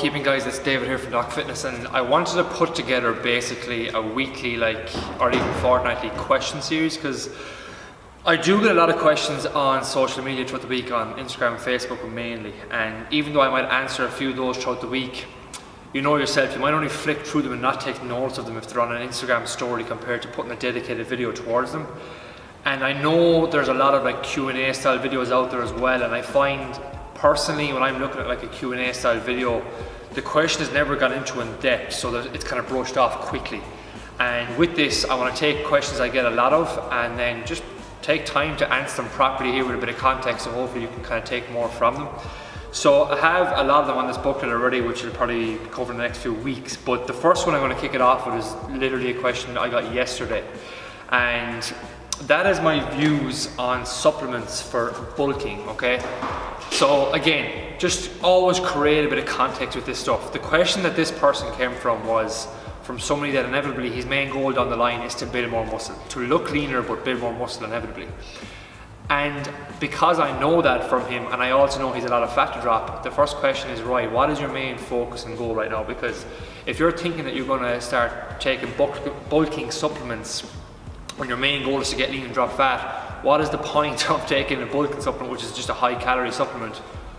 keeping, guys? It's David here from Doc Fitness, and I wanted to put together basically a weekly, or even fortnightly question series, because I do get a lot of questions on social media throughout the week, on Instagram and Facebook mainly, and even though I might answer a few of those throughout the week, you know yourself, you might only flick through them and not take notes of them if they're on an Instagram story compared to putting a dedicated video towards them. And I know there's a lot of Q&A style videos out there as well, and I find personally when I'm looking at a Q&A style video, the question is never gone into in depth, so that it's kind of brushed off quickly. And with this, I want to take questions I get a lot of and then just take time to answer them properly here with a bit of context, so hopefully you can kind of take more from them. So I have a lot of them on this booklet already, which will probably cover in the next few weeks, but the first one I'm going to kick it off with is literally a question I got yesterday, and that is my views on supplements for bulking, okay? So again, just always create a bit of context with this stuff. The question that this person came from was from somebody that inevitably his main goal down the line is to build more muscle, to look leaner but build more muscle inevitably. And because I know that from him, and I also know he's a lot of fat to drop, the first question is, right, what is your main focus and goal right now? Because if you're thinking that you're going to start taking bulking supplements when your main goal is to get lean and drop fat, what is the point of taking a bulking supplement, which is just a high calorie supplement,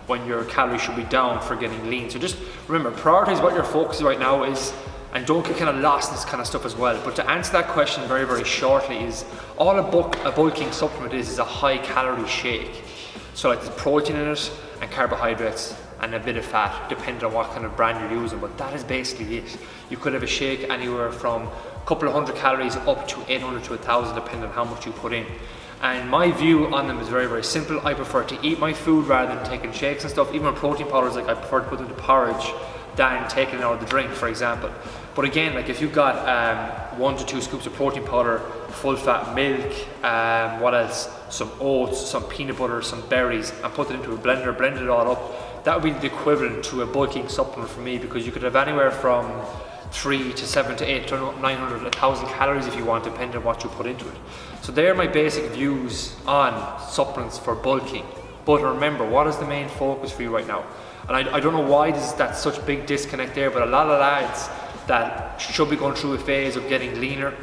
when your calories should be down for getting lean? So just remember, prioritize what your focus right now is, and don't get kind of lost in this kind of stuff as well. But to answer that question very, very shortly is, all a bulking supplement is a high calorie shake. So there's protein in it and carbohydrates and a bit of fat, depending on what kind of brand you're using, but that is basically it. You could have a shake anywhere from a couple of hundred calories up to 800 to 1,000, depending on how much you put in. And my view on them is very, very simple. I prefer to eat my food rather than taking shakes and stuff. Even with protein powders, I prefer to put them to porridge than taking it out of the drink, for example. But again, if you've got 1 to 2 scoops of protein powder, full fat milk, what else? Some oats, some peanut butter, some berries, and put it into a blender, blend it all up, that would be the equivalent to a bulking supplement for me, because you could have anywhere from 3 to 7 to 8 to 900, 1,000 calories if you want, depending on what you put into it. So they're my basic views on supplements for bulking. But remember, what is the main focus for you right now? And I don't know why that's such a big disconnect there, but a lot of lads that should be going through a phase of getting leaner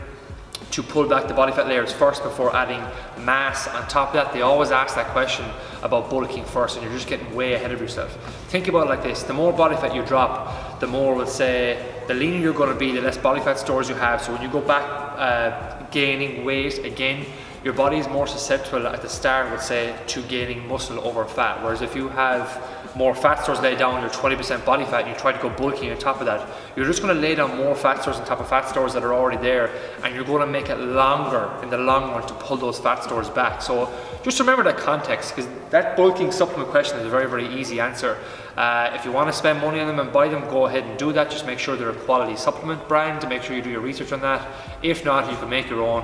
to pull back the body fat layers first before adding mass on top of that, they always ask that question about bulking first, and you're just getting way ahead of yourself. Think about it like this: the more body fat you drop, the more, we'll say, the leaner you're going to be, the less body fat stores you have. So when you go back gaining weight again, your body is more susceptible at the start, would say, to gaining muscle over fat. Whereas if you have more fat stores laid down, your 20% body fat, and you try to go bulking on top of that, you're just going to lay down more fat stores on top of fat stores that are already there, and you're going to make it longer in the long run to pull those fat stores back. So just remember that context, because that bulking supplement question is a very, very easy answer. If you want to spend money on them and buy them, go ahead and do that. Just make sure they're a quality supplement brand, to make sure you do your research on that. If not, you can make your own.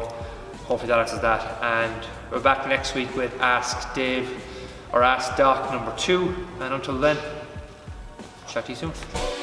Hopefully that answers that. And we're back next week with Ask Dave, or Ask Doc number 2. And until then, chat to you soon.